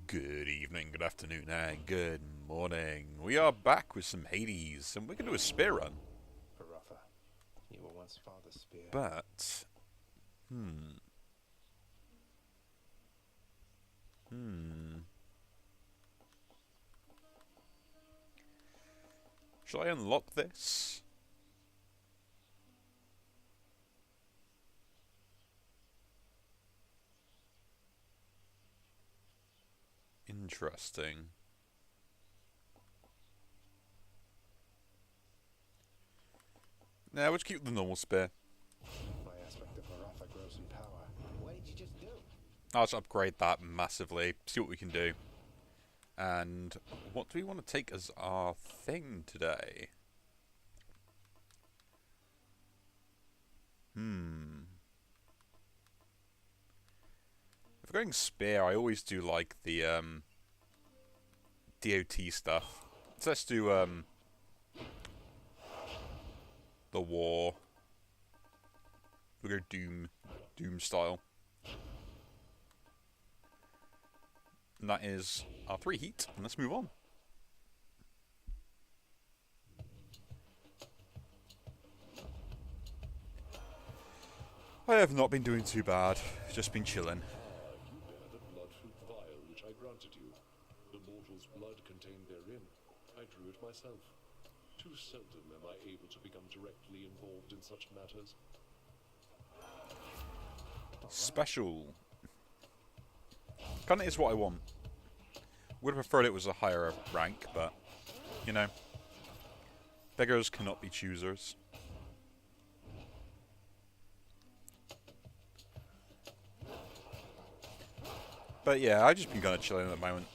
Good evening, good afternoon, and good morning. We are back with some Hades, and we're going to do a spear run. Baruffa, you were once Father's spear. But, shall I unlock this? Interesting. Nah, we'll just keep the normal spear. My aspect of Baruffa grows in power. What did you just do? I'll just upgrade that massively, see what we can do. And what do we want to take as our thing today? If we're going spear, I always do like the DOT stuff. So let's do the war. We'll go Doom style. And that is our 3 heat, and let's move on. I have not been doing too bad, just been chilling. You bear the blood-fruit vial which I granted you. The mortal's blood contained therein. I drew it myself. Too seldom am I able to become directly involved in such matters. Special. Kinda is what I want. Would have preferred it was a higher rank, but, you know. Beggars cannot be choosers. But yeah, I've just been kind of chilling at the moment.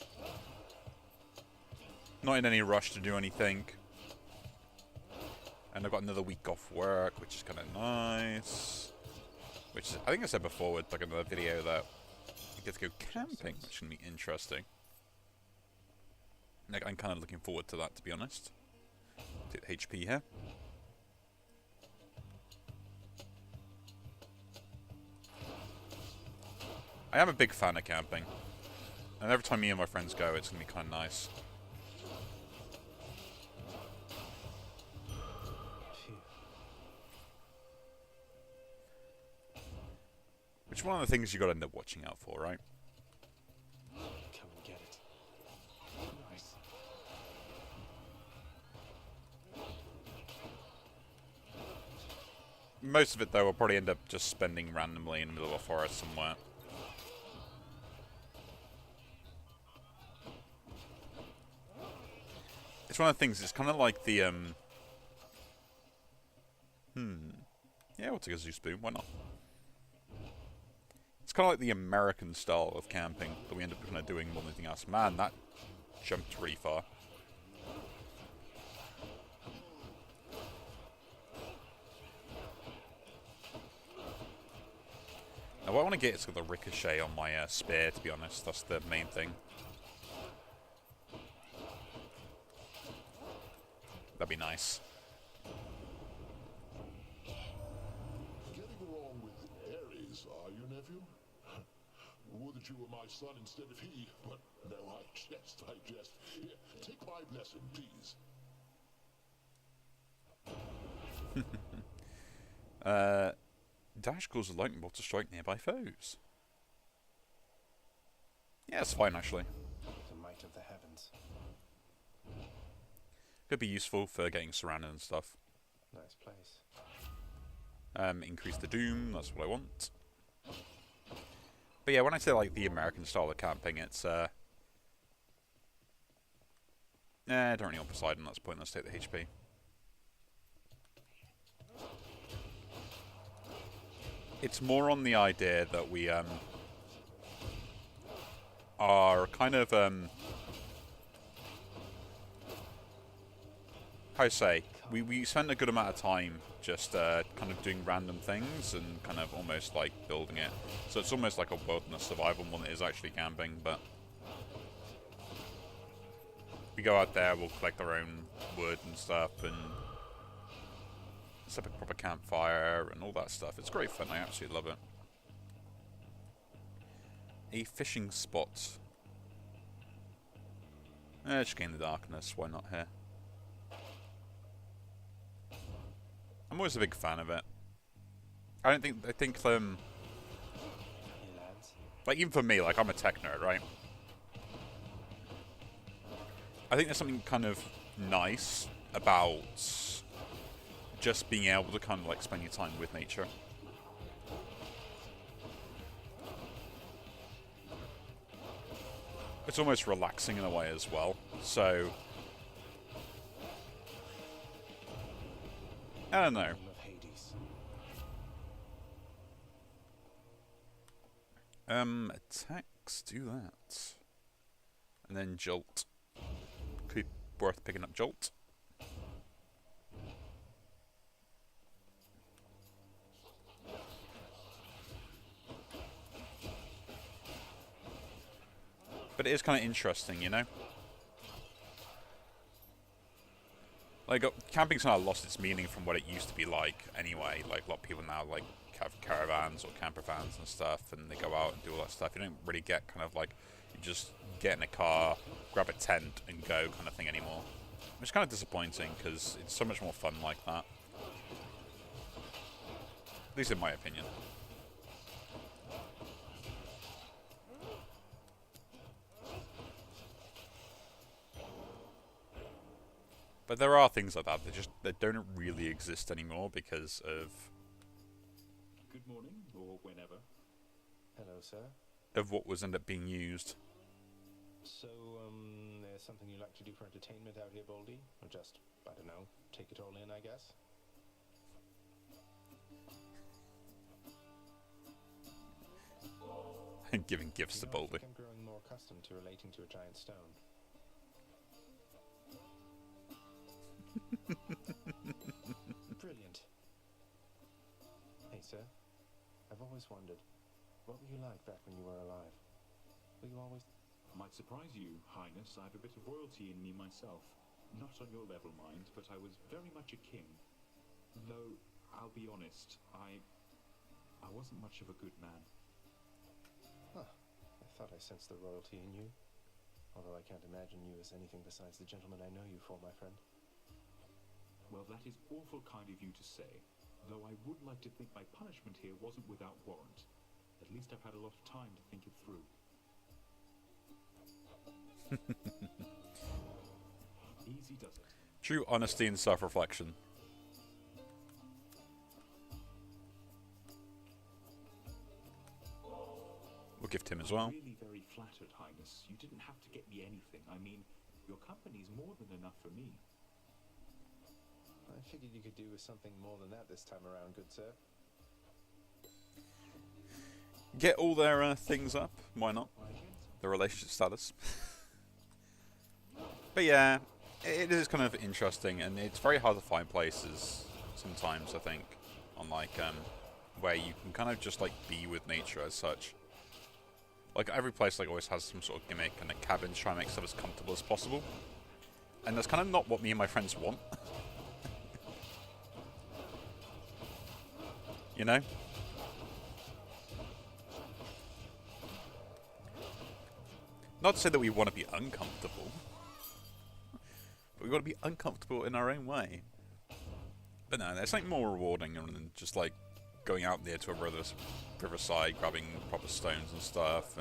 Not in any rush to do anything. And I've got another week off work, which is kind of nice. Which is, I think I said before with like another video that I get to go camping, which can be interesting. Like, I'm kind of looking forward to that, to be honest. Take the HP here. I am a big fan of camping. And every time me and my friends go, it's going to be kind of nice. Phew. Which is one of the things you got to end up watching out for, right? Come and get it. Nice. Most of it, though, will probably end up just spending randomly in the middle of a forest somewhere. It's one of the things, it's kind of like the, yeah, we'll take a Zeus spoon, why not? It's kind of like the American style of camping that we end up kind of doing more than anything else. Man, that jumped really far. Now, what I want to get is the ricochet on my spear, to be honest. That's the main thing. That'd be nice. Getting along with Ares, are you, nephew? Would that you were my son instead of he, but no, I jest. Here, take my blessing, please. Dash causes a lightning bolt to strike nearby foes. Yeah, it's fine, actually. The might of the heavens. Could be useful for getting surrounded and stuff. Nice place. Increase the doom, that's what I want. But yeah, when I say like the American style of camping, it's don't really want Poseidon, that's pointless, take the HP. It's more on the idea that we are kind of how to say, we spend a good amount of time just kind of doing random things and kind of almost like building it. So it's almost like a wilderness survival more than it is actually camping, but we go out there, we'll collect our own wood and stuff and set up a proper campfire and all that stuff. It's great fun, I absolutely love it. A fishing spot. Just gain the darkness. Why not here? I'm always a big fan of it. I think Hey, lads. like even for me, like I'm a tech nerd, right? I think there's something kind of nice about just being able to kind of like spend your time with nature. It's almost relaxing in a way as well. So I don't know. I love Hades. Attacks, do that. And then Jolt. Could be worth picking up Jolt. But it is kind of interesting, you know? Like, camping's kind of lost its meaning from what it used to be like anyway. Like, a lot of people now, like, have caravans or camper vans and stuff, and they go out and do all that stuff. You don't really get kind of like, you just get in a car, grab a tent, and go kind of thing anymore. Which is kind of disappointing, because it's so much more fun like that. At least in my opinion. But there are things like that that don't really exist anymore because Good morning, or whenever. Hello, sir. of what was ended up being used. So, there's something you like to do for entertainment out here, Baldy? Or just, I don't know, take it all in, I guess? And giving gifts to I Baldy. think I'm growing more accustomed to relating to a giant stone. Brilliant. Hey, sir. I've always wondered, what were you like back when you were alive? Were you always... Might surprise you, Highness, I have a bit of royalty in me myself. Not on your level, mind, but I was very much a king. Though, I'll be honest, I wasn't much of a good man. Huh. I thought I sensed the royalty in you. Although I can't imagine you as anything besides the gentleman I know you for, my friend. Well, that is awful kind of you to say. Though I would like to think my punishment here wasn't without warrant. At least I've had a lot of time to think it through. Easy does it. True honesty and self-reflection. We'll give Tim as well. I'm really very flattered, Highness. You didn't have to get me anything. I mean, your company's more than enough for me. I figured you could do with something more than that this time around, good sir. Get all their things up. Why not? Their relationship status. But yeah, it is kind of interesting, and it's very hard to find places sometimes, I think, on like where you can kind of just like be with nature as such. Like every place like always has some sort of gimmick and a cabin to try and make stuff as comfortable as possible. And that's kind of not what me and my friends want. You know? Not to say that we want to be uncomfortable. But we want to be uncomfortable in our own way. But no, there's something more rewarding than just like going out there to a riverside, grabbing proper stones and stuff,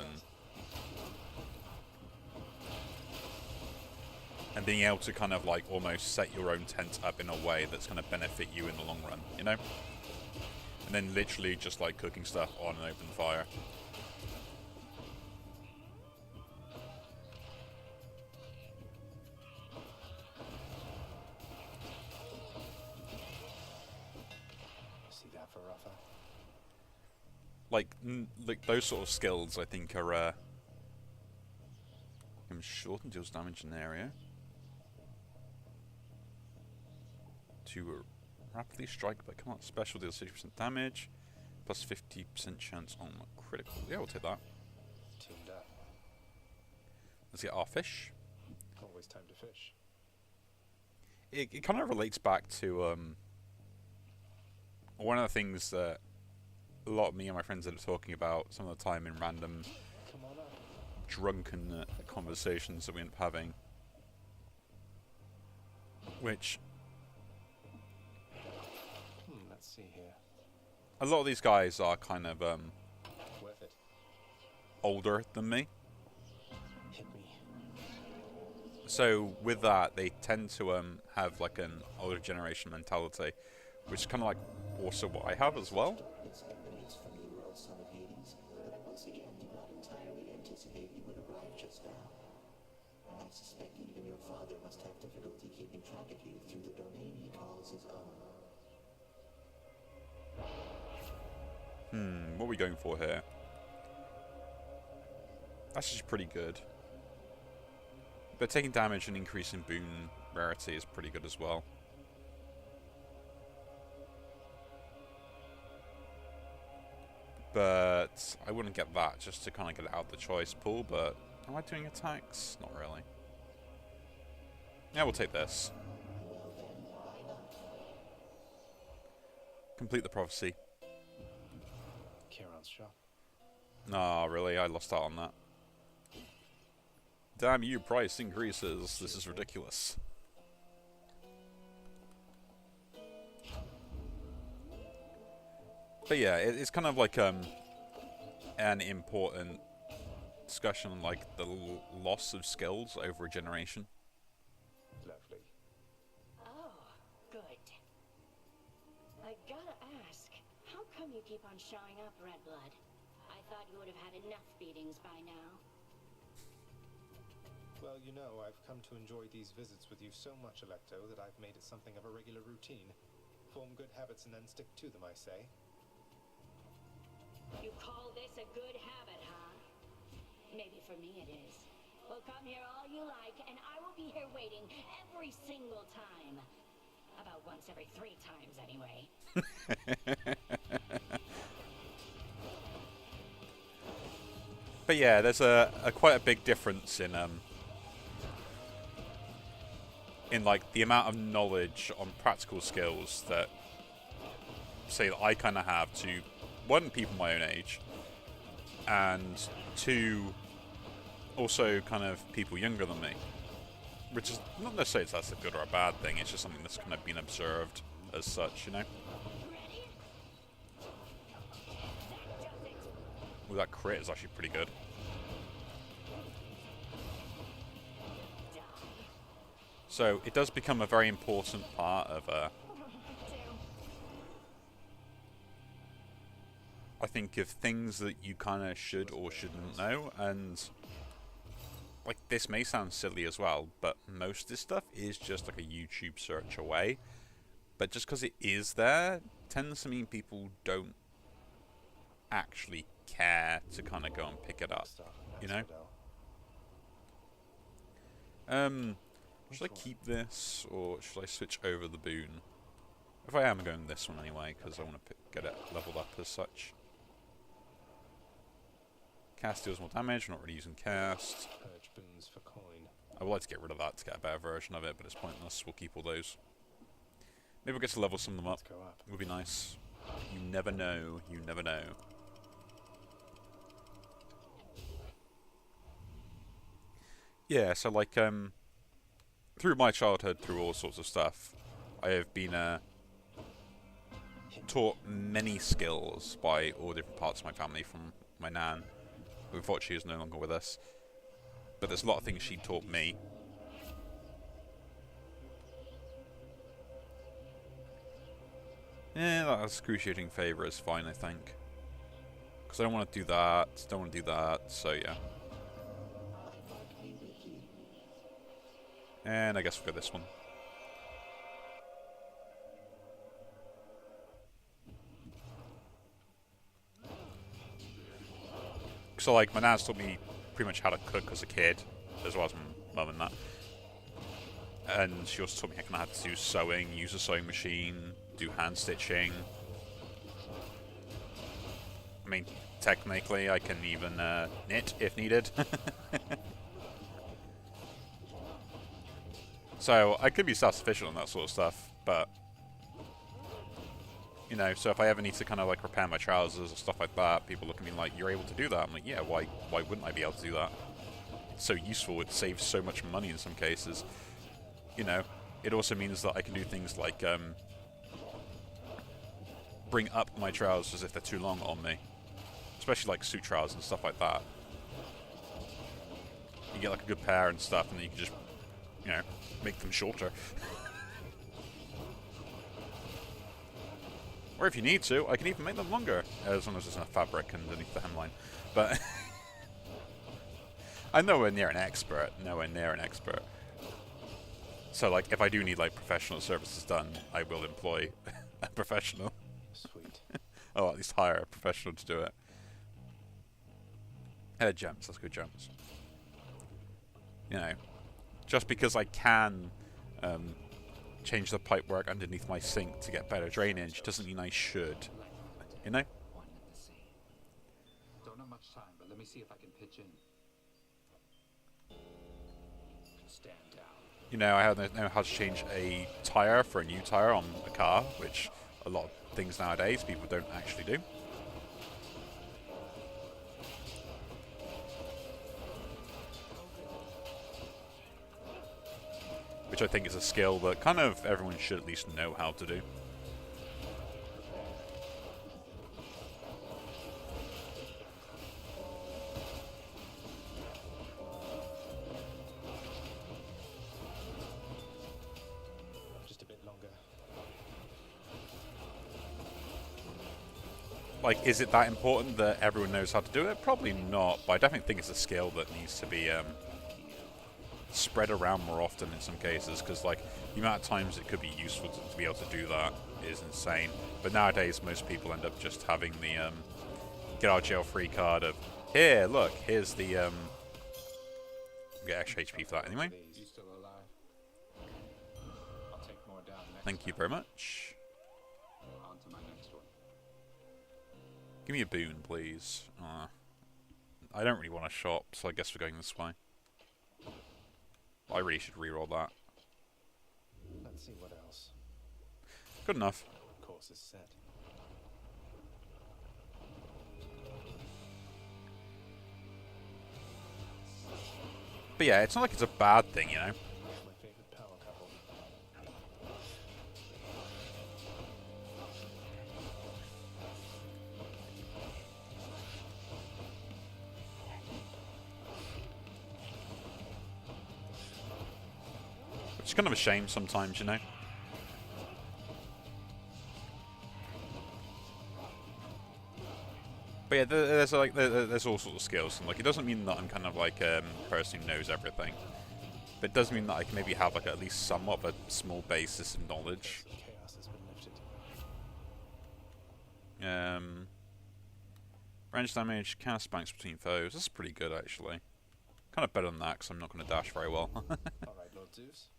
and being able to kind of like almost set your own tent up in a way that's going to benefit you in the long run, you know? And then literally just like cooking stuff on an open fire. See that for Rafa? Like those sort of skills, I think, are short and deals damage in the area. To rapidly strike, but come on, special deals 60% damage, plus 50% chance on critical. Yeah, we'll take that. Teamed up. Let's get our fish. Always time to fish. It kind of relates back to one of the things that a lot of me and my friends are talking about some of the time in random Come on up. drunken conversations that we end up having Which, Let's see here. a lot of these guys are kind of Worth it. older than me. Hit me. So with that, they tend to have like an older generation mentality, which is kind of like also what I have as well. Its emanates from the world son of Hades, but I once again did not entirely anticipate you would arrive just now. I suspect even your father must have difficulty keeping track of you through the domain he calls his own. What are we going for here? That's just pretty good. But taking damage and increasing boon rarity is pretty good as well. But I wouldn't get that just to kind of get it out of the choice pool, but am I doing attacks? Not really. Yeah, we'll take this. Complete the prophecy. Charon's shop. Nah, really? I lost out on that. Damn you, price increases. This is ridiculous. But yeah, it's kind of like an important discussion, like the loss of skills over a generation. Lovely. Oh, good. I gotta ask, how come you keep on showing up, Redblood? I thought you would have had enough beatings by now. Well, you know, I've come to enjoy these visits with you so much, Electo, that I've made it something of a regular routine. Form good habits and then stick to them, I say. You call this a good habit, huh? Maybe for me it is. Well, come here all you like, and I will be here waiting every single time. About once every 3 times, anyway. But yeah, there's a quite a big difference in like the amount of knowledge on practical skills that say that I kind of have to one, people my own age, and 2, also kind of people younger than me, which is not necessarily that's a good or a bad thing. It's just something that's kind of been observed as such, you know. Ooh, that crit is actually pretty good. So it does become a very important part of I think of things that you kind of should or shouldn't know, and like this may sound silly as well, but most of this stuff is just like a YouTube search away. But just because it is there tends to mean people don't actually care to kind of go and pick it up, you know? Should I keep this or should I switch over the boon? If I am, I'm going this one anyway because I want to get it leveled up as such. Cast deals more damage, we're not really using cast. Purge boons for coin. I would like to get rid of that to get a better version of it, but it's pointless. We'll keep all those. Maybe we'll get to level some of them up. Let's go up. It would be nice. You never know. You never know. Yeah, so like, through my childhood, through all sorts of stuff, I have been taught many skills by all different parts of my family, from my nan, who unfortunately is no longer with us. But there's a lot of things she taught me. Yeah, that excruciating favour is fine, I think. Because I don't want to do that, don't want to do that, so yeah. And I guess we'll go this one. So like, my nan's taught me pretty much how to cook as a kid, as well as my mum and that. And she also taught me how to do sewing, use a sewing machine, do hand stitching. I mean, technically I can even knit if needed. So I could be self-sufficient on that sort of stuff, but you know, so if I ever need to kind of like repair my trousers or stuff like that, people look at me like, you're able to do that? I'm like, yeah, why wouldn't I be able to do that? It's so useful, it saves so much money in some cases. You know, it also means that I can do things like bring up my trousers if they're too long on me, especially like suit trousers and stuff like that. You get like a good pair and stuff, and then you can just, you know, make them shorter. Or if you need to, I can even make them longer, as long as there's enough fabric underneath the hemline. But I'm nowhere near an expert. Nowhere near an expert. So, like, if I do need like professional services done, I will employ a professional. Sweet. Oh, at least hire a professional to do it. Gems. Let's go gems. You know, just because I can change the pipework underneath my sink to get better drainage doesn't mean I should. You know? Don't have much time, but let me see if I can pitch in. Stand down. You know, I don't know how to change a tyre for a new tyre on a car, which a lot of things nowadays people don't actually do. Which I think is a skill that kind of everyone should at least know how to do. Just a bit longer. Like, is it that important that everyone knows how to do it? Probably not, but I definitely think it's a skill that needs to be spread around more often in some cases, because like the amount of times it could be useful to be able to do that is insane. But nowadays most people end up just having the get out of jail free card of, here, look, here's the get extra HP for that anyway. You still alive? I'll take more down next Thank you very much. On to my next one. Give me a boon, please. I don't really want a shop, so I guess we're going this way. I really should reroll that. Let's see what else. Good enough. Course is set. But yeah, it's not like it's a bad thing, you know? My favorite power couple. It's kind of a shame sometimes, you know? But yeah, there's like there's all sorts of skills, and like it doesn't mean that I'm kind of like a person who knows everything, but it does mean that I can maybe have like at least somewhat of a small basis of knowledge. Chaos has been lifted. Range damage, cast banks between foes. This is pretty good actually. Kind of better than that because I'm not going to dash very well. All right, Lord Zeus.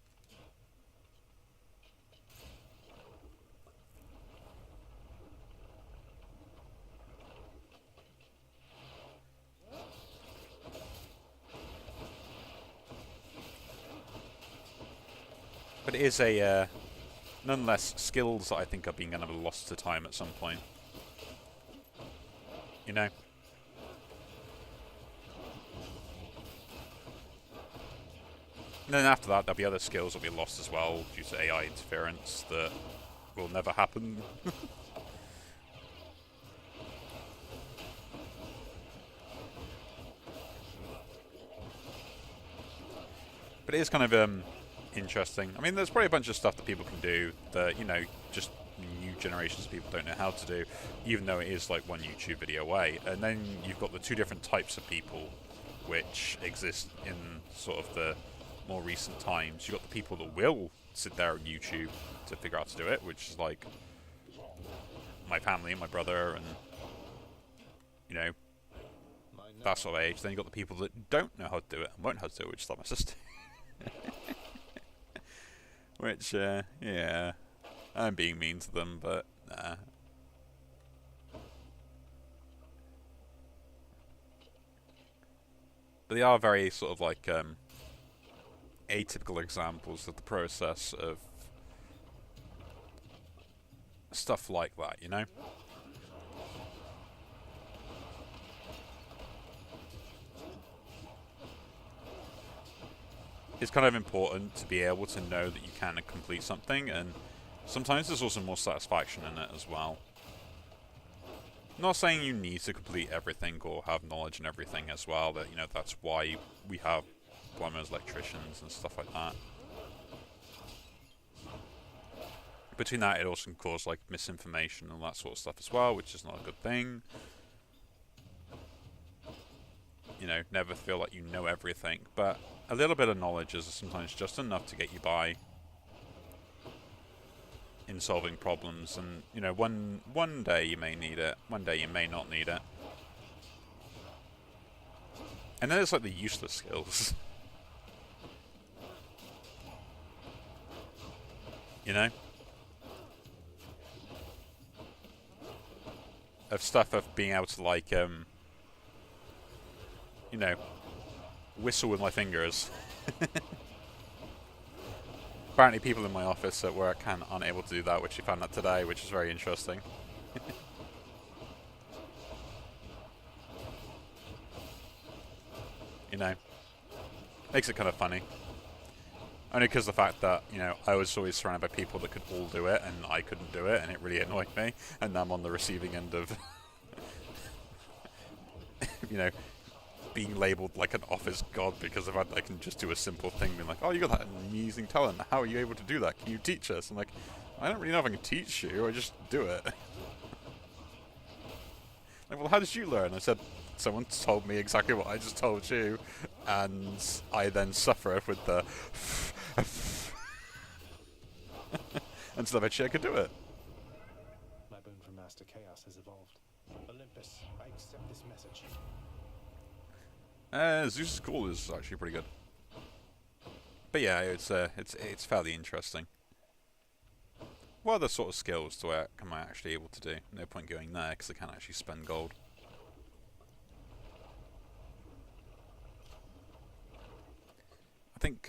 But it is a nonetheless skills that I think are being kind of lost to time at some point. You know. And then after that, there'll be other skills that will be lost as well due to AI interference that will never happen. But it is kind of interesting. I mean, there's probably a bunch of stuff that people can do that, you know, just new generations of people don't know how to do, even though it is like one YouTube video away. And then you've got the two different types of people which exist in sort of the more recent times. You've got the people that will sit there on YouTube to figure out how to do it, which is like my family and my brother and, you know, that sort of age. Then you've got the people that don't know how to do it and won't know how to do it, which is like my sister. Which, yeah, I'm being mean to them, but nah. But they are very sort of like atypical examples of the process of stuff like that, you know? it's kind of important to be able to know that you can complete something, and sometimes there's also more satisfaction in it as well. Not saying you need to complete everything or have knowledge in everything as well, that, you know, that's why we have plumbers, electricians, and stuff like that. Between that, it also can cause, like, misinformation and all that sort of stuff as well, which is not a good thing. You know, never feel like you know everything, but a little bit of knowledge is sometimes just enough to get you by in solving problems. And, you know, one day you may need it, one day you may not need it. And then there's, like, the useless skills. You know? Of stuff of being able to, like, you know, whistle with my fingers. Apparently people in my office at work aren't able to do that, which we found out today, which is very interesting. You know, makes it kind of funny. Only because the fact that, you know, I was always surrounded by people that could all do it, and I couldn't do it, and it really annoyed me, and now I'm on the receiving end of, you know, being labelled like an office god because of I can just do a simple thing, being like, oh, you got that amazing talent, how are you able to do that? Can you teach us? I'm like, I don't really know if I can teach you, I just do it. Like, well, how did you learn? I said, someone told me exactly what I just told you, and I then suffer with the until eventually I could do it. My boon from Master Chaos has evolved. Olympus, I accept this message. Zeus's call is actually pretty good. But yeah, it's fairly interesting. What other sort of skills am I actually able to do? No point going there because I can't actually spend gold. I think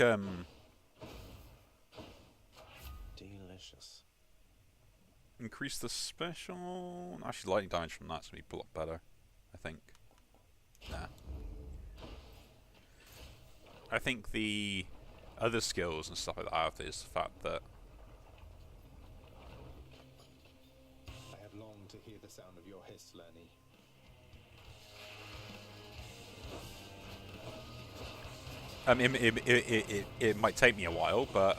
Delicious. increase the special. Actually, lightning damage from that's gonna be a lot better. I think. Nah. I think the other skills and stuff like that is the fact that I have longed to hear the sound of your hiss, Lenny. it might take me a while, but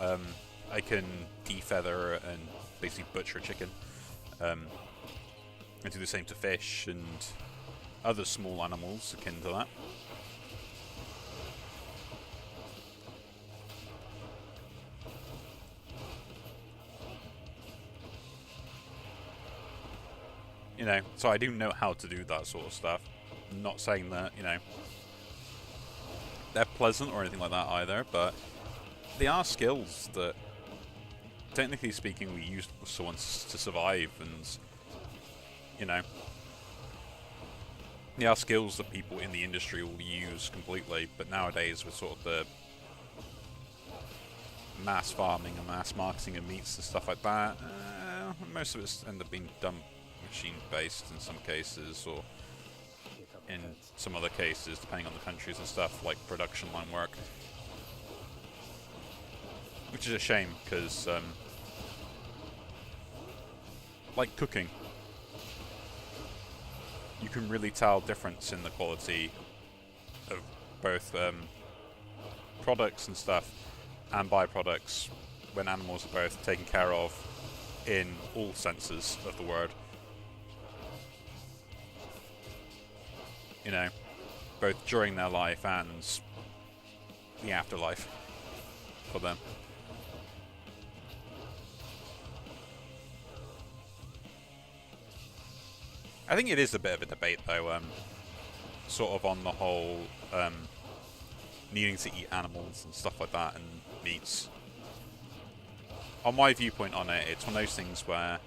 I can defeather and basically butcher a chicken. And do the same to fish and other small animals akin to that. You know, so I do know how to do that sort of stuff. I'm not saying that, you know, they're pleasant or anything like that either, but they are skills that, technically speaking, we use someone to survive, and, you know, they are skills that people in the industry will use completely, but nowadays with sort of the mass farming and mass marketing of meats and stuff like that, most of it end up being done machine-based in some cases, or in some other cases, depending on the countries and stuff, like production line work. Which is a shame, because, like cooking, you can really tell difference in the quality of both products and stuff and byproducts when animals are both taken care of in all senses of the word. You know, both during their life and the afterlife for them. I think it is a bit of a debate, though, sort of on the whole needing to eat animals and stuff like that and meats. On my viewpoint on it, it's one of those things where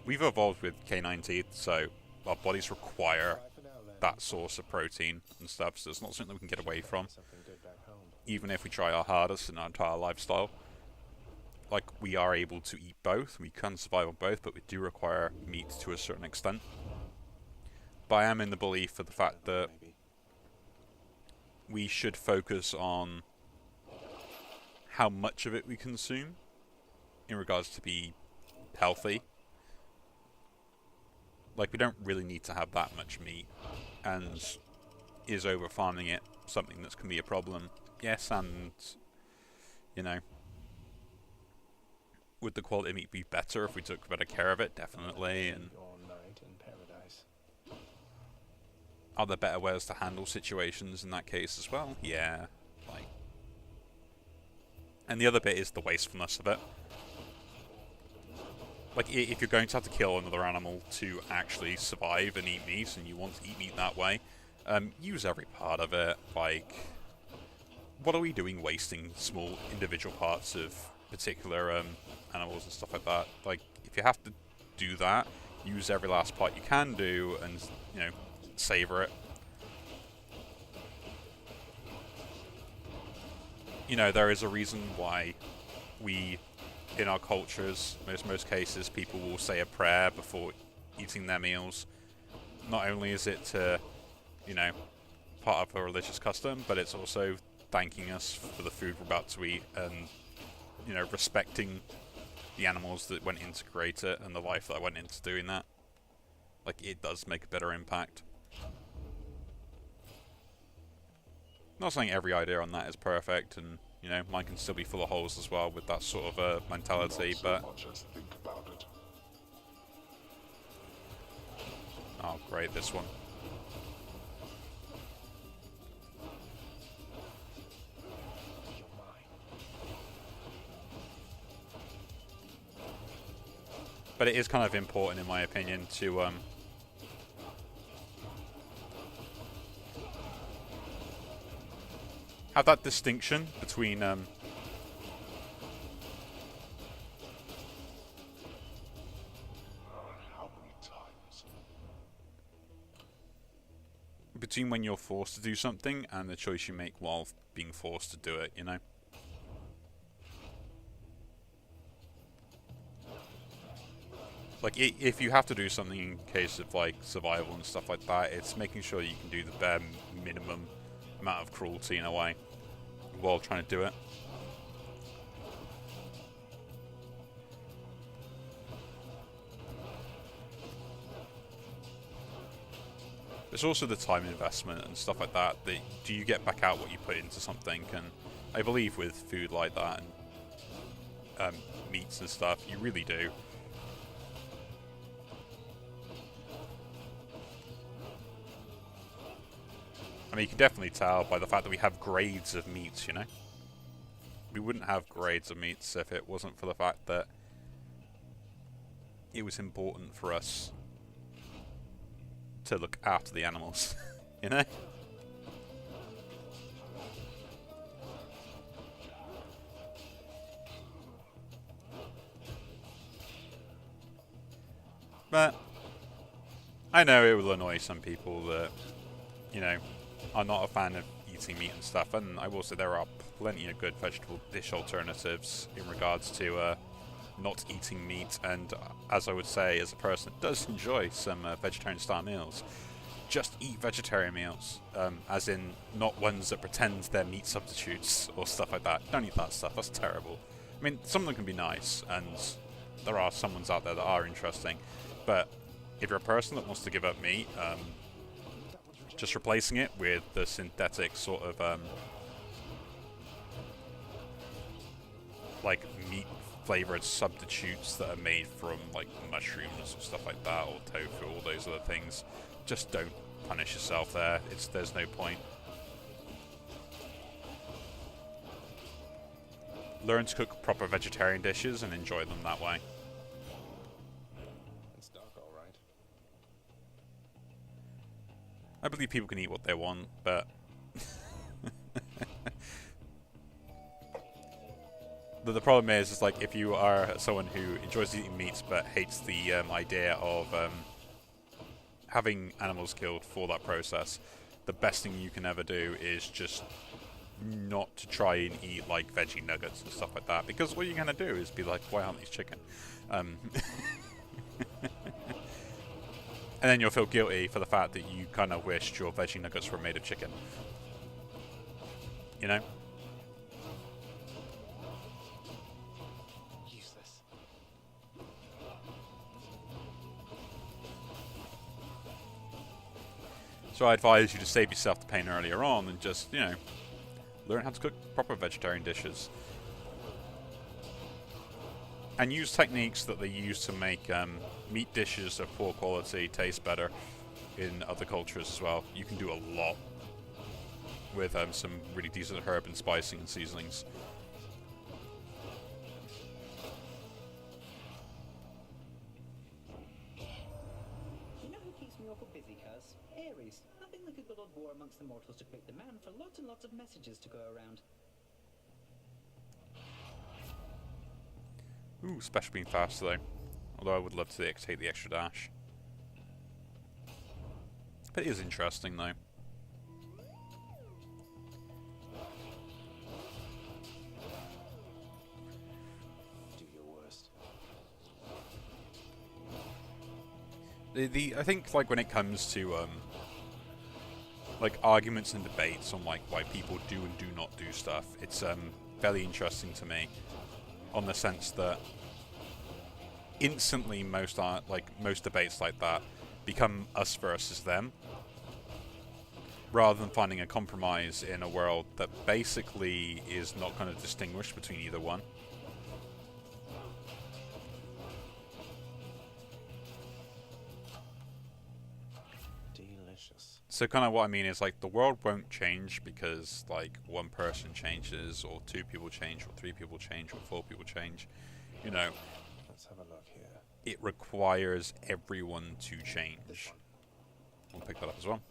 we've evolved with canine teeth, so our bodies require that source of protein and stuff, so it's not something that we can get away from, even if we try our hardest in our entire lifestyle. Like, we are able to eat both, we can survive on both, but we do require meat to a certain extent. But I am in the belief of the fact that we should focus on how much of it we consume in regards to be healthy. Like, we don't really need to have that much meat, and is over farming it something that's can be a problem? Yes, and you know, would the quality of meat be better if we took better care of it? Definitely. And All night in paradise. are there better ways to handle situations in that case as well? Yeah. Like, and the other bit is the wastefulness of it. Like, if you're going to have to kill another animal to actually survive and eat meat, and you want to eat meat that way, use every part of it. Like, what are we doing wasting small individual parts of particular animals and stuff like that? Like, if you have to do that, use every last part you can do, and, you know, savor it. You know, there is a reason why we, in our cultures, most cases, people will say a prayer before eating their meals. Not only is it to, you know, part of a religious custom, but it's also thanking us for the food we're about to eat, and, you know, respecting the animals that went in to create it and the life that went into doing that. Like, it does make a better impact. Not saying every idea on that is perfect, and, you know, mine can still be full of holes as well with that sort of mentality, but... Not so much as think about it. Oh, great, this one. You're mine. But it is kind of important, in my opinion, to have that distinction between How many times? between when you're forced to do something and the choice you make while being forced to do it, you know? Like, if you have to do something in case of, like, survival and stuff like that, it's making sure you can do the bare minimum amount of cruelty in a way while trying to do it. It's also the time investment and stuff like that. Do you get back out what you put into something? And I believe with food like that and meats and stuff, you really do. I mean, you can definitely tell by the fact that we have grades of meats, you know? We wouldn't have grades of meats if it wasn't for the fact that it was important for us to look after the animals, you know? But I know it will annoy some people that, you know, are not a fan of eating meat and stuff, and I will say there are plenty of good vegetable dish alternatives in regards to not eating meat, and as I would say, as a person that does enjoy some vegetarian style meals, just eat vegetarian meals, as in not ones that pretend they're meat substitutes or stuff like that. Don't eat that stuff, that's terrible. I mean, some of them can be nice, and there are some ones out there that are interesting, but if you're a person that wants to give up meat, just replacing it with the synthetic sort of like meat flavored substitutes that are made from like mushrooms or stuff like that, or tofu, all those other things, just don't punish yourself there. There's no point. Learn to cook proper vegetarian dishes and enjoy them that way. It's dark, all right. I believe people can eat what they want, but the problem is like, if you are someone who enjoys eating meats but hates the idea of having animals killed for that process, the best thing you can ever do is just not to try and eat like veggie nuggets and stuff like that, because what you're going to do is be like, why aren't these chicken? And then you'll feel guilty for the fact that you kind of wished your veggie nuggets were made of chicken. You know? Useless. So I advise you to save yourself the pain earlier on and just, you know, learn how to cook proper vegetarian dishes. And use techniques that they use to make meat dishes of poor quality taste better in other cultures as well. You can do a lot with some really decent herb and spicing and seasonings. You know who keeps me awful busy, cuz? Ares. Nothing like a good old war amongst the mortals to quick the man for lots and lots of messages to go around. Ooh, special being fast though. Although I would love to take the extra dash. But it is interesting though. Do your worst. I think like when it comes to like arguments and debates on like why people do and do not do stuff, it's fairly interesting to me, on the sense that instantly most debates like that become us versus them, rather than finding a compromise in a world that basically is not going to distinguish between either one. Delicious. So kind of what I mean is like the world won't change because like one person changes, or two people change, or three people change, or four people change. You know, Let's have a look here. it requires everyone to This change. one. I'll pick that up as well.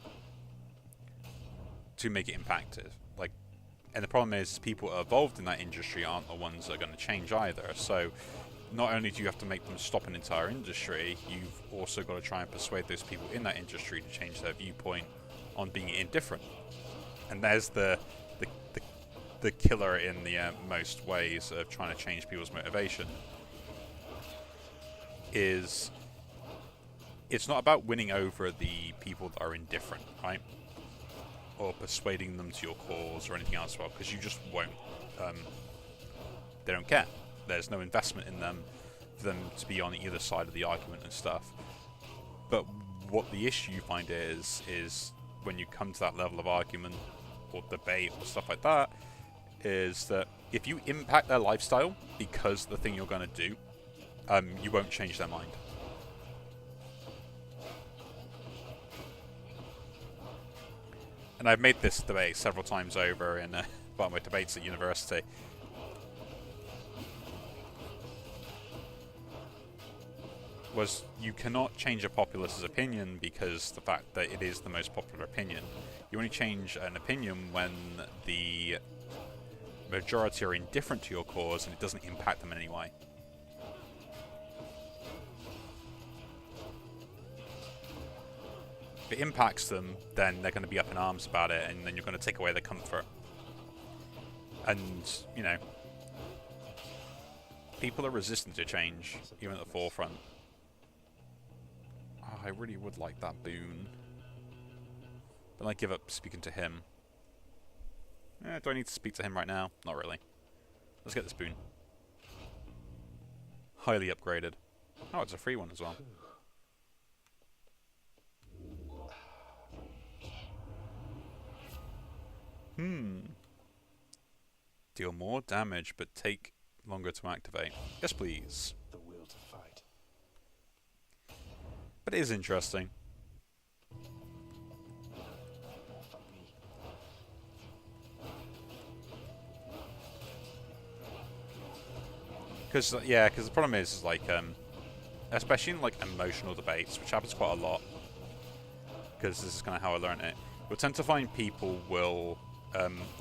To make it impactful. Like, and the problem is people involved in that industry aren't the ones that are going to change either. So not only do you have to make them stop an entire industry, you've also got to try and persuade those people in that industry to change their viewpoint on being indifferent. And there's the killer in the most ways of trying to change people's motivation. Is it's not about winning over the people that are indifferent, right? Or persuading them to your cause or anything else, well, because you just won't. They don't care. There's no investment in them for them to be on either side of the argument and stuff. But what the issue you find is when you come to that level of argument or debate or stuff like that, is that if you impact their lifestyle because the thing you're going to do, you won't change their mind. And I've made this debate several times over in one of my debates at university. Was you cannot change a populace's opinion because the fact that it is the most popular opinion. You only change an opinion when the majority are indifferent to your cause and it doesn't impact them in any way. If it impacts them, then they're going to be up in arms about it, and then you're going to take away their comfort. And, you know, people are resistant to change, even at the forefront. Oh, I really would like that boon. But I give up speaking to him. Do I need to speak to him right now? Not really. Let's get this boon. Highly upgraded. Oh, it's a free one as well. Deal more damage, but take longer to activate. Yes, please. The will to fight. But it is interesting. Fuck me. Because the problem is like, especially in like emotional debates, which happens quite a lot. Because this is kind of how I learned it. You'll tend to find people will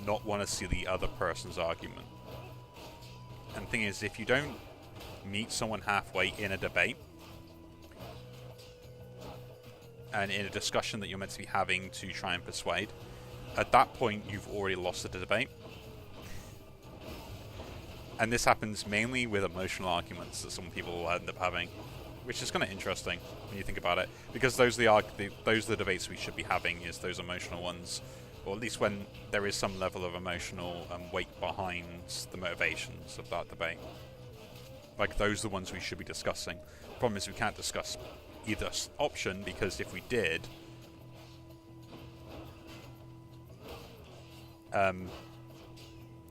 not want to see the other person's argument. And the thing is, if you don't meet someone halfway in a debate, and in a discussion that you're meant to be having to try and persuade, at that point you've already lost the debate. And this happens mainly with emotional arguments that some people will end up having, which is kind of interesting when you think about it, because those are the debates we should be having, is those emotional ones, or at least when there is some level of emotional weight behind the motivations of that debate. Like, those are the ones we should be discussing. Problem is we can't discuss either option, because if we did,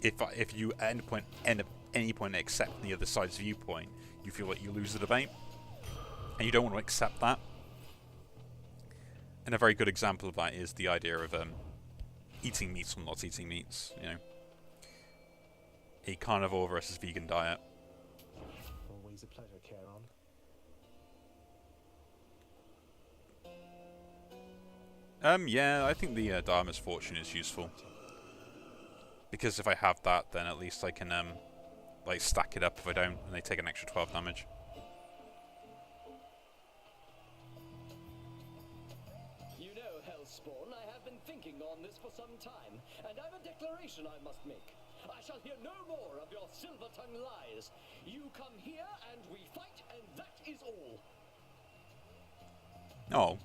if you end up any point accepting the other side's viewpoint, you feel like you lose the debate, and you don't want to accept that. And a very good example of that is the idea of eating meats or not eating meats. You know, a carnivore versus vegan diet. Always a pleasure, Charon. Yeah, I think the Dharma's Fortune is useful, because if I have that, then at least I can like stack it up if I don't, and they take an extra 12 damage. You know, Hellspawn, I have been thinking on this for some time, and I've a declaration I must make. I shall hear no more of your silver-tongued lies. You come here, and we fight, and that is all. Oh.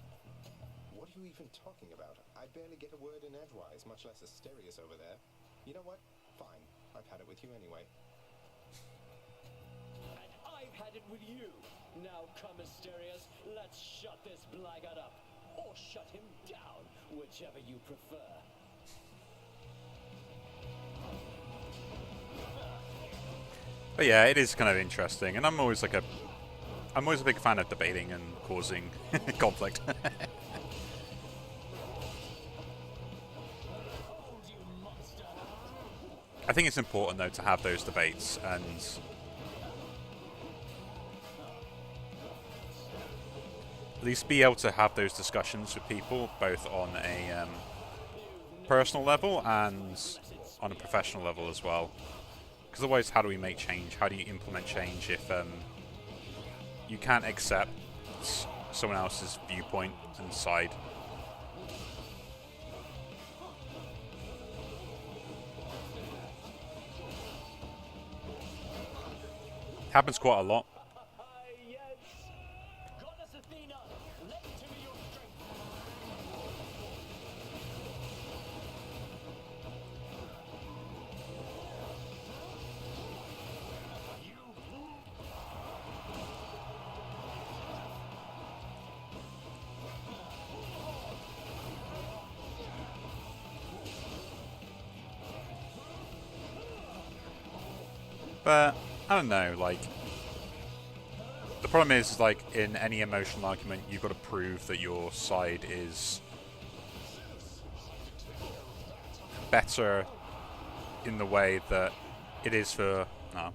What are you even talking about? I barely get a word in edgewise, much less Asterius over there. You know what? Fine. I've had it with you anyway. And I've had it with you. Now come, Asterius, let's shut this blackguard up. Or shut him down, whichever you prefer. But yeah, it is kind of interesting, and I'm always a big fan of debating and causing conflict. I think it's important though to have those debates and at least be able to have those discussions with people, both on a personal level and on a professional level as well. Because otherwise, how do we make change? How do you implement change if you can't accept someone else's viewpoint and side? Happens quite a lot. But I don't know, like, the problem is, like, in any emotional argument, you've got to prove that your side is better in the way that it is for... No.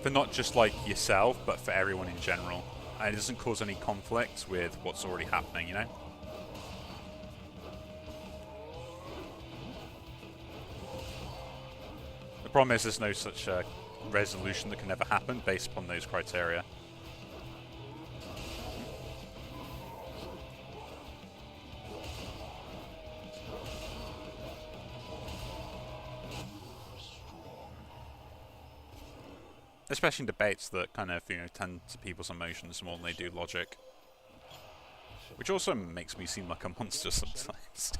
For not just, like, yourself, but for everyone in general. And it doesn't cause any conflict with what's already happening, you know? The problem is there's no such resolution that can ever happen based upon those criteria. Especially in debates that kind of, you know, tend to people's emotions more than they do logic. Which also makes me seem like a monster sometimes.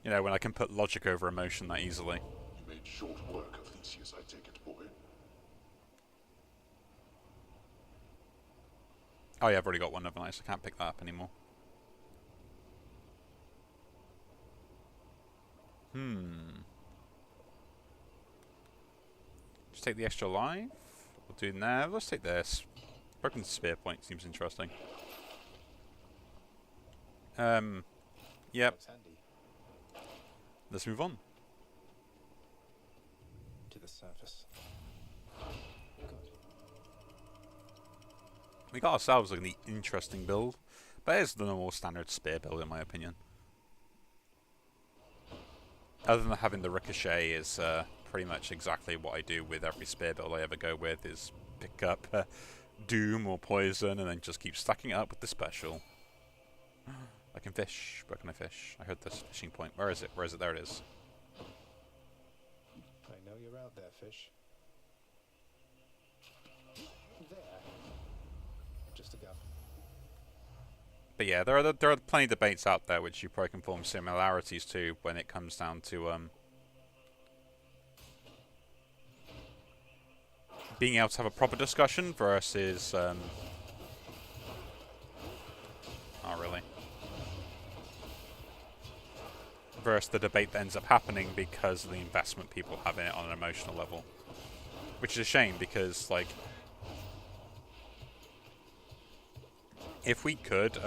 You know, when I can put logic over emotion that easily. You made short work of Theseus, I take it, boy. Oh yeah, I've already got one, haven't I? So I can't pick that up anymore. Just take the extra life. We'll do now. Let's take this. Broken spear point seems interesting. Yep. Looks handy. Let's move on. To the surface. We got ourselves like an interesting build, but it's the normal standard spear build in my opinion. Other than having the ricochet is pretty much exactly what I do with every spear build I ever go with, is pick up doom or poison and then just keep stacking it up with the special. I can fish. Where can I fish? I heard this fishing point. Where is it? Where is it? There it is. I know you're out there, fish. There. Just a gun. But yeah, there are plenty of debates out there which you probably can form similarities to when it comes down to being able to have a proper discussion versus oh really, versus the debate that ends up happening because of the investment people have in it on an emotional level, which is a shame because like if we could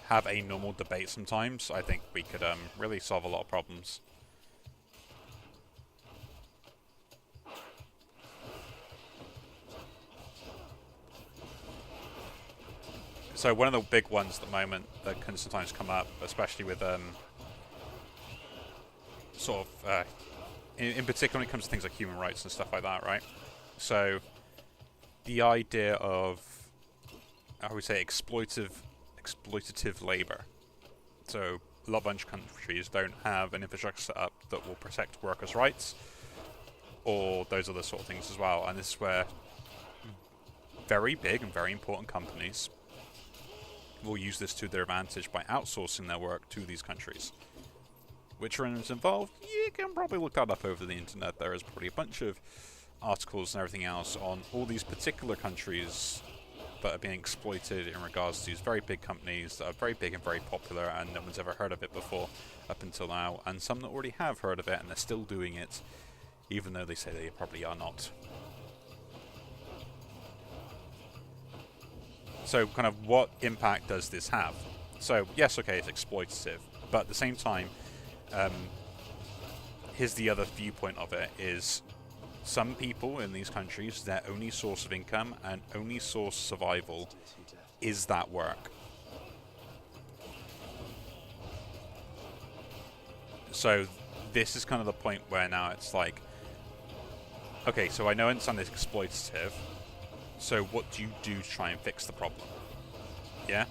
have a normal debate sometimes, I think we could really solve a lot of problems. So one of the big ones at the moment that can sometimes come up, especially with sort of in particular when it comes to things like human rights and stuff like that, right? So the idea of, I would say, exploitative labor. So a lot of countries don't have an infrastructure set up that will protect workers' rights or those other sort of things as well. And this is where very big and very important companies will use this to their advantage by outsourcing their work to these countries. Which ones involved? You can probably look that up over the internet. There is probably a bunch of articles and everything else on all these particular countries that are being exploited in regards to these very big companies that are very big and very popular and no one's ever heard of it before up until now, and some that already have heard of it and they're still doing it even though they say they probably are not. So kind of what impact does this have? So yes, okay, it's exploitative, but at the same time, here's the other viewpoint of it is some people in these countries, their only source of income and only source of survival is that work. So this is kind of the point where now it's like, okay, so I know I understand it's exploitative, so what do you do to try and fix the problem? Yeah?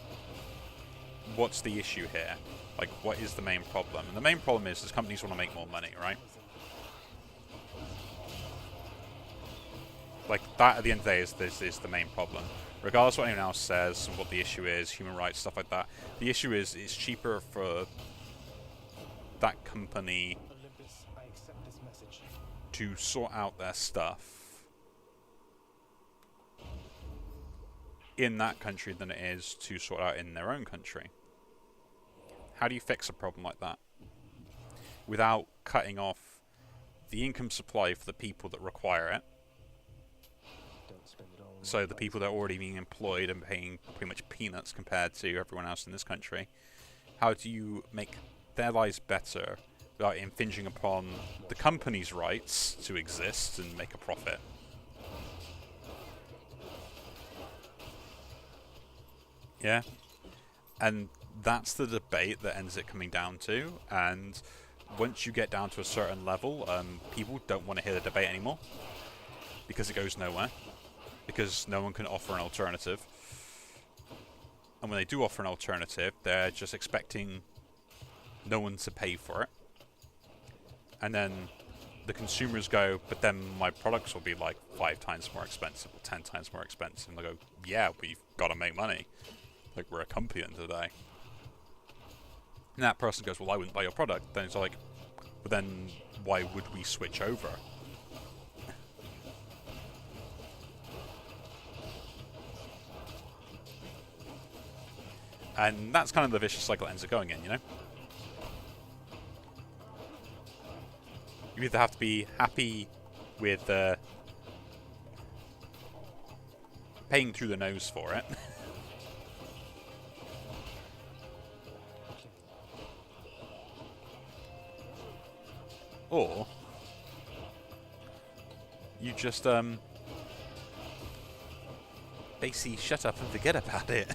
What's the issue here? Like, what is the main problem? And the main problem is companies want to make more money, right? Like, that at the end of the day is the main problem. Regardless of what anyone else says and what the issue is, human rights, stuff like that, the issue is it's cheaper for that company Olympus, I accept this message. to sort out their stuff in that country than it is to sort out in their own country. How do you fix a problem like that without cutting off the income supply for the people that require it? So the people that are already being employed and paying pretty much peanuts compared to everyone else in this country. How do you make their lives better without infringing upon the company's rights to exist and make a profit? Yeah? And that's the debate that ends it coming down to. And once you get down to a certain level, people don't want to hear the debate anymore because it goes nowhere. Because no one can offer an alternative. And when they do offer an alternative, they're just expecting no one to pay for it. And then the consumers go, but then my products will be like 5 times more expensive or 10 times more expensive. And they go, yeah, we've got to make money. Like, we're a company at the end of the day. And that person goes, well, I wouldn't buy your product. Then it's like, but then why would we switch over? And that's kind of the vicious cycle it ends up going in, you know? You either have to be happy with paying through the nose for it, or you just basically shut up and forget about it.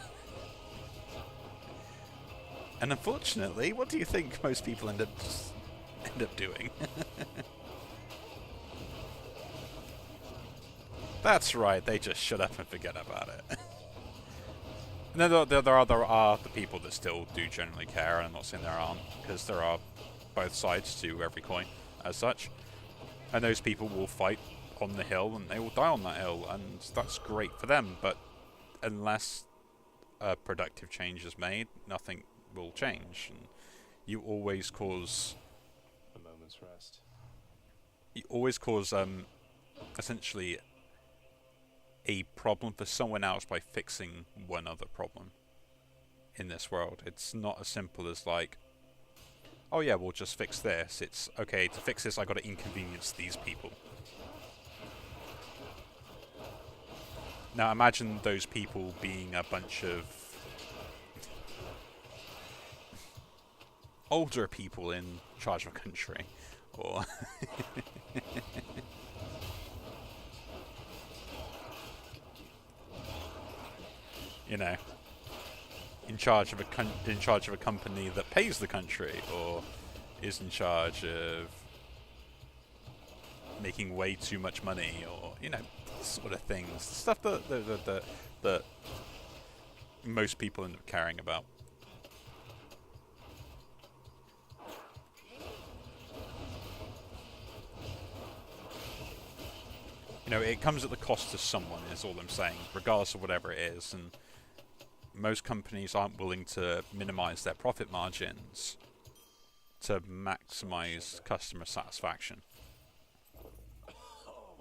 And unfortunately, what do you think most people end up doing? That's right, they just shut up and forget about it. No, there are the people that still do generally care, and I'm not saying there aren't, because there are both sides to every coin, as such. And those people will fight on the hill, and they will die on that hill, and that's great for them. But unless a productive change is made, nothing will change. And you always cause A moment's rest. essentially a problem for someone else by fixing one other problem in this world. It's not as simple as like, oh yeah, we'll just fix this. It's, okay, to fix this I gotta inconvenience these people. Now imagine those people being a bunch of older people in charge of a country, or you know, in charge of a company that pays the country, or is in charge of making way too much money, or sort of things, stuff that most people end up caring about. It comes at the cost to someone, is all I'm saying, regardless of whatever it is. And most companies aren't willing to minimize their profit margins to maximize customer satisfaction.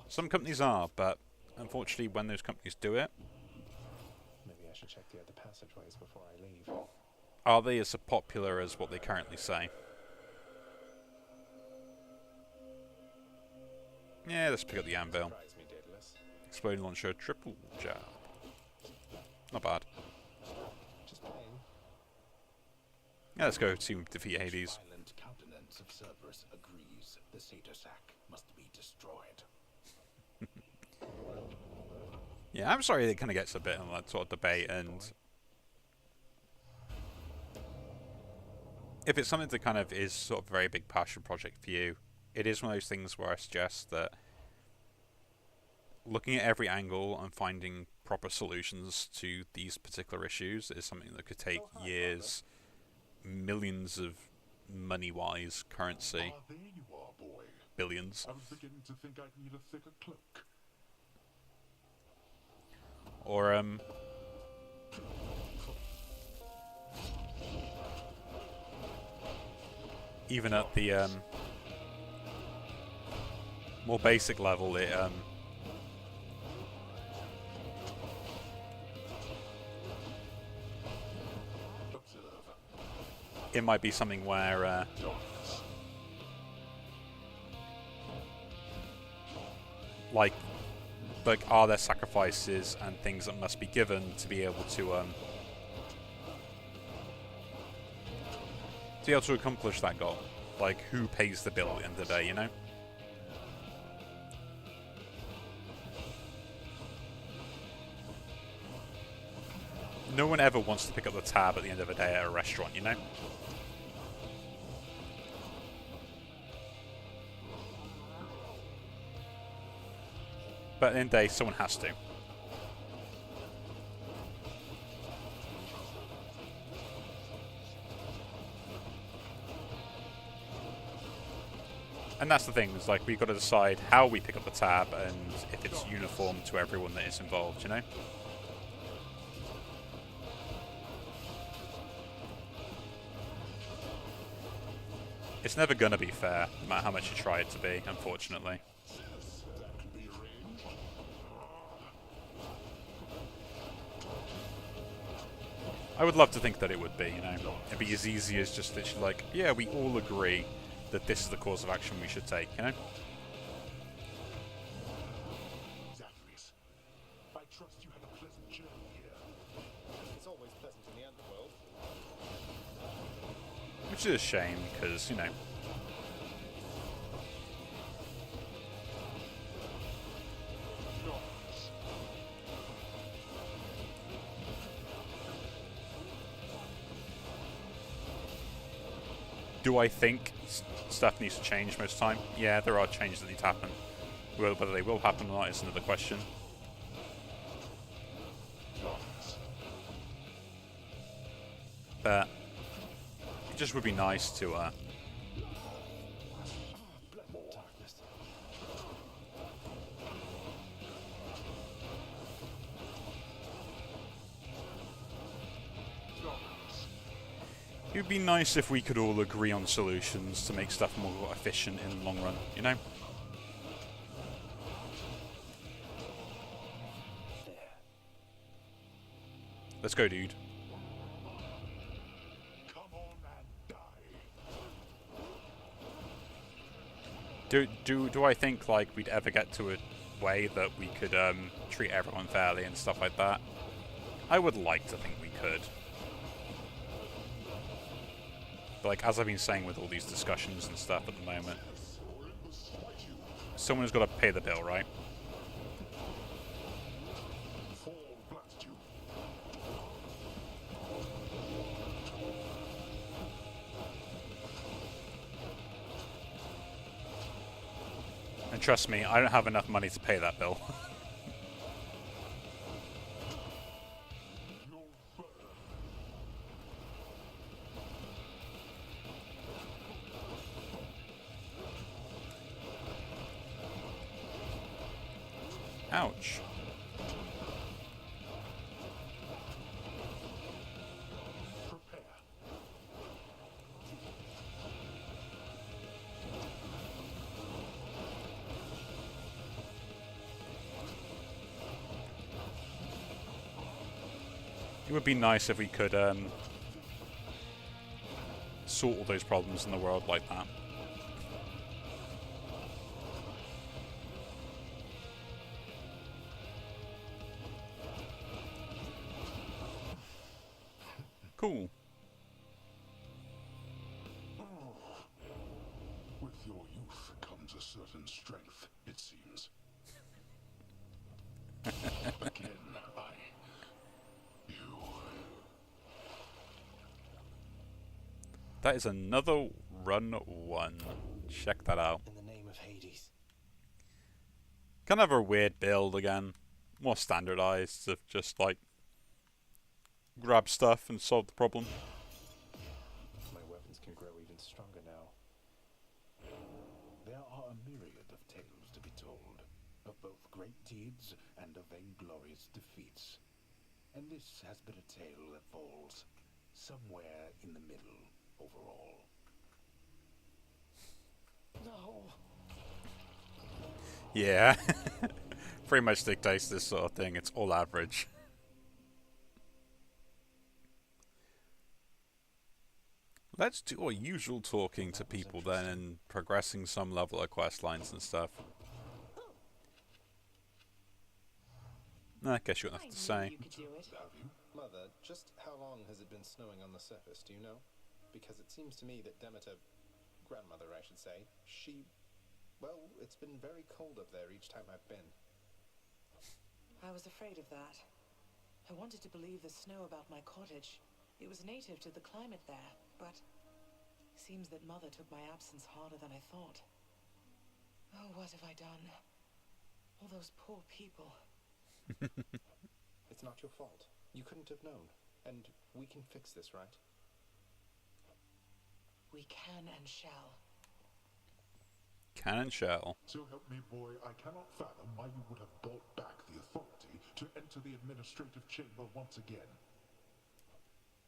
Some companies are, but unfortunately when those companies do it... Maybe I should check the other passageways before I leave. Are they as popular as what they currently say? Yeah, let's pick up the anvil. Surprise me, Daedalus. Exploding launcher, triple jab. Not bad. Just playing. Yeah, let's go to defeat Hades. Violent countenance of Cerberus agrees the satyr sack must be destroyed. Yeah, I'm sorry it kind of gets a bit in that sort of debate, and if it's something that kind of is sort of a very big passion project for you, it is one of those things where I suggest that looking at every angle and finding proper solutions to these particular issues is something that could take years, millions of money-wise, currency, Ah, there you are, boy. billions. I was beginning to think I'd need a thicker cloak. Or, even at the, more basic level, it might be something where, like, are there sacrifices and things that must be given to be able to accomplish that goal? Like, who pays the bill at the end of the day, No one ever wants to pick up the tab at the end of the day at a restaurant, But at the end of the day, someone has to. And that's the thing, is like, we've got to decide how we pick up the tab and if it's uniform to everyone that is involved, It's never gonna be fair, no matter how much you try it to be, unfortunately. I would love to think that it would be, It'd be as easy as just literally like, yeah, we all agree that this is the course of action we should take, Zacharias, I trust you had a pleasant journey here. It's always pleasant in the underworld. Which is a shame, because, do I think stuff needs to change most of the time? Yeah, there are changes that need to happen. Whether they will happen or not is another question. But it just would be nice to Darkness. it would be nice if we could all agree on solutions to make stuff more efficient in the long run, you know? Let's go, dude. Come on and die. Do I think like we'd ever get to a way that we could treat everyone fairly and stuff like that? I would like to think we could. But like as I've been saying with all these discussions and stuff at the moment, someone's got to pay the bill, right? Fall blast you. And trust me, I don't have enough money to pay that bill. You'll burn. Ouch. Prepare. It would be nice if we could sort all those problems in the world like that. Cool. With your youth comes a certain strength, it seems. Again, you. That is another run 1. Check that out. In the name of Hades. Kind of a weird build again. More standardized of just like grab stuff and solve the problem. My weapons can grow even stronger now. There are a myriad of tales to be told, of both great deeds and of vainglorious defeats. And this has been a tale that falls somewhere in the middle overall. No. Yeah. Pretty much dictates this sort of thing. It's all average. Let's do our usual talking to people then and progressing some level of quest lines and stuff. I guess you don't have to say. Mother, just how long has it been snowing on the surface, do you know? Because it seems to me that Demeter, grandmother I should say, well, it's been very cold up there each time I've been. I was afraid of that. I wanted to believe the snow about my cottage. It was native to the climate there, but it seems that Mother took my absence harder than I thought. Oh, what have I done? All those poor people. It's not your fault. You couldn't have known. And we can fix this, right? We can and shall. Can and shall. So help me, boy, I cannot fathom why you would have brought back the authority to enter the administrative chamber once again.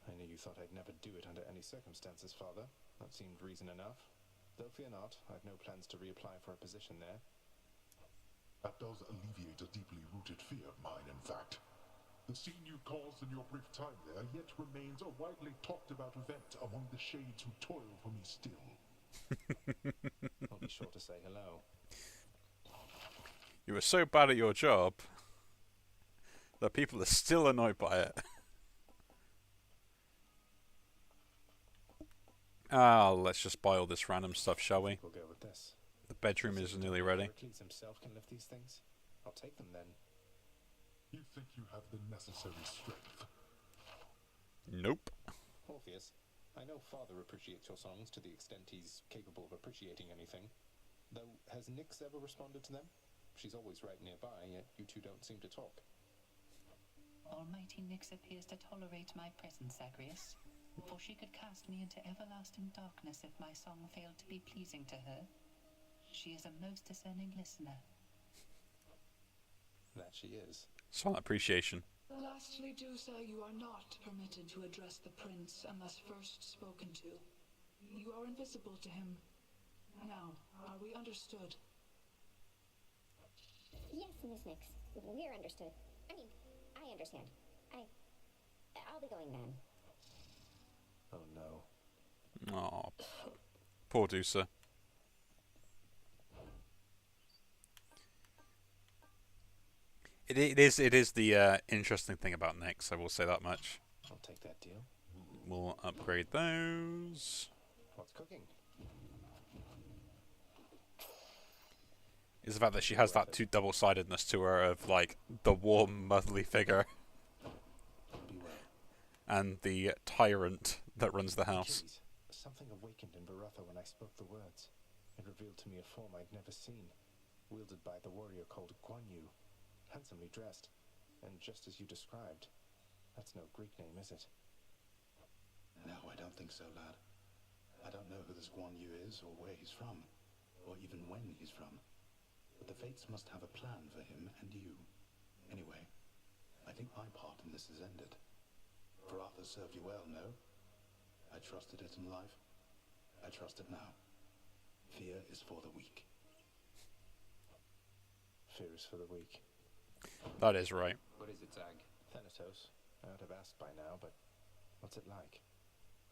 I knew you thought I'd never do it under any circumstances, Father. That seemed reason enough. Though fear not, I've no plans to reapply for a position there. That does alleviate a deeply rooted fear of mine, in fact. The scene you caused in your brief time there yet remains a widely talked about event among the shades who toil for me still. I'll be sure to say hello. You were so bad at your job that people are still annoyed by it. Let's just buy all this random stuff, shall we? We'll go with this. The bedroom is nearly ready. Heracles himself can lift these things. I'll take them then. You think you have the necessary strength? Nope. Orpheus, I know Father appreciates your songs to the extent he's capable of appreciating anything. Though, has Nyx ever responded to them? She's always right nearby, yet you two don't seem to talk. Almighty Nyx appears to tolerate my presence, Zagreus. For she could cast me into everlasting darkness if my song failed to be pleasing to her. She is a most discerning listener. That she is. Silent appreciation. Lastly, do say you are not permitted to address the prince unless first spoken to. You are invisible to him. Now, are we understood? Yes, Miss Nix. We're understood. I mean, I understand. I'll be going then. Oh no. Oh, poor Dusa. It is the interesting thing about Nix, I will say that much. I'll take that deal. We'll upgrade those. What's cooking? Is the fact that she has that double-sidedness to her of like the warm motherly figure and the tyrant that runs the house. Achilles, something awakened in Barutha when I spoke the words. It revealed to me a form I'd never seen, wielded by the warrior called Guan Yu, handsomely dressed, and just as you described. That's no Greek name, is it? No, I don't think so, lad. I don't know who this Guan Yu is, or where he's from, or even when he's from. But the fates must have a plan for him and you. Anyway, I think my part in this has ended. For Arthur served you well, no? I trusted it in life. I trust it now. Fear is for the weak. Fear is for the weak. That is right. What is it, Zag? Thanatos. I would have asked by now, but what's it like?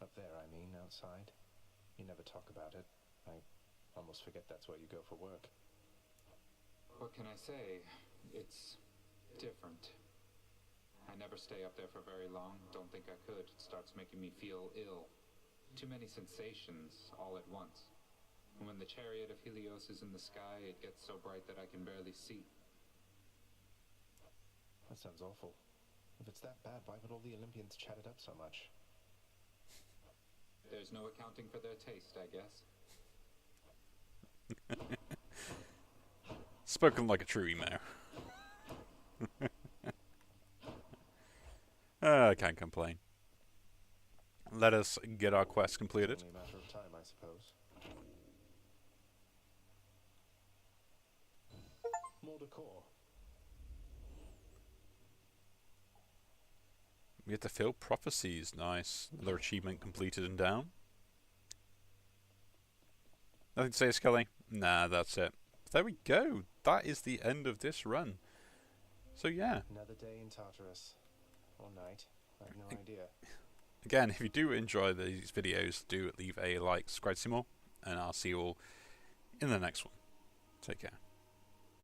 Up there, I mean, outside. You never talk about it. I almost forget that's where you go for work. What can I say? It's different. I never stay up there for very long. Don't think I could. It starts making me feel ill. Too many sensations all at once. And when the chariot of Helios is in the sky, it gets so bright that I can barely see. That sounds awful. If it's that bad, why would all the Olympians chat it up so much? There's no accounting for their taste, I guess. Spoken like a true emo. I can't complain. Let us get our quest completed. Only a matter of time, I suppose. More decor. We have to fill prophecies. Nice. Another achievement completed and down. Nothing to say, Scully? Nah, that's it. There we go. That is the end of this run. So yeah. Another day in Tartarus. Or night. I have no idea. Again, if you do enjoy these videos, do leave a like, subscribe to see more, and I'll see you all in the next one. Take care.